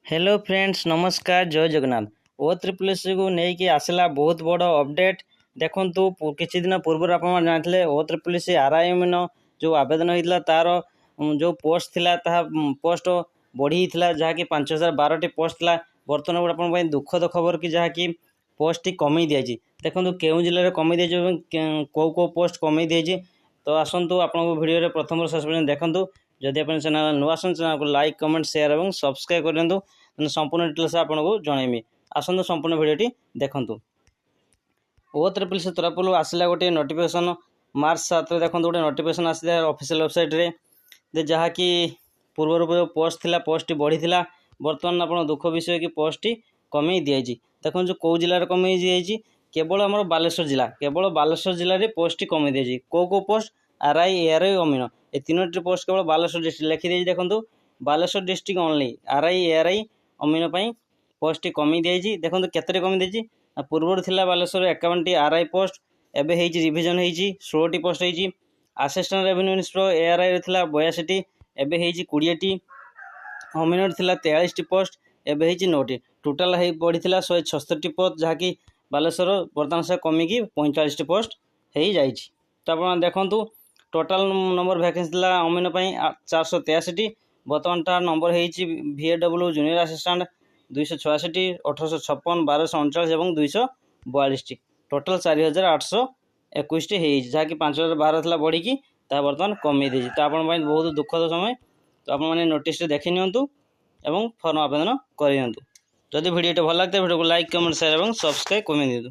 Hello friends नमस्कार जय जगन्नाथ ओ triple S को लेकिन आसला बहुत बड़ अपडेट देखु किसी दिन पूर्व आप जानते ओ ट्रिपल एस आरआईएम जो आवेदन होता तार जो पोस्ट थिला पोस्ट बढ़ी जहाँकि 5012 पोस्ट था बर्तमान गोटे आप दुखद खबर कि जहाँकि पोस्ट कमी दिखाई देखो केउँ जिले में कमी दी कौ पोस्ट कमी दी तो आसतु आपको भिडियो प्रथम शेष पर्यटन देखूँ जदि आप चैनल नुआ चैनल को लाइक कमेंट शेयर और सब्सक्राइब करूँ संपूर्ण डिटेल्स आपको जनइबी आसतु संपूर्ण भिडियोटी देखूँ ओ ट्रिपल सी तरफ आसला गोटे नोटिफिकेशन मार्च 7 देखो गोटे नोटिफिकेशन आसा ऑफिशियल वेबसाइट रे जहाँकि पूर्व पोस्ट थिला पोस्ट बढ़ी बर्तमान आप दुख विषय कि पोस्ट कमी दी देखो जो कौ जिले कमी दी केवल आम बालेश्वर जिला केवल बालेश्वर जिले में पोस्ट कमी दी कौ पोस्ट आरआई एआरआई अमीन ए तीनोटी पोस्ट केवल बालेश्वर डिस्ट्रिक्ट लिखिदी देखो Baleswar district only RI ARI अमीन पोस्ट कमी दी देखो केते कमी दी पूर्व थिला बालेश्वर 51 आरआई पोस्ट एवं रिविजन हो 16 पोस्ट होती असिस्टेंट रेवेन्यू इन्स्पेक्टर एआरआई थिला 82 एवं 20 अमीन थिला 43 पोस्ट एवं 9 टोटाल बढ़ी 166 पोस्ट जहाँकि बालेश्वर बर्तमान से कमिकी 45 पोस्ट हो जाए तो आप देखूँ टोटाल नंबर वैकेंसी था अमीन 463 बर्तमान तार नंबर हो VAW जूनियर असिस्टेंट 266 1856 1239 और 242 टोटाल 4821 जहाँकि 5012 था बढ़ी बर्तमान कमी दी तो आप बहुत दुखद समय तो आप नोटिस देखी नियंतु एवं फॉर्म आवेदन कर जदि भिडियो भल लगता है भिडियो को लाइक कमेंट शेयर और सब्सक्राइब कर दिंतु।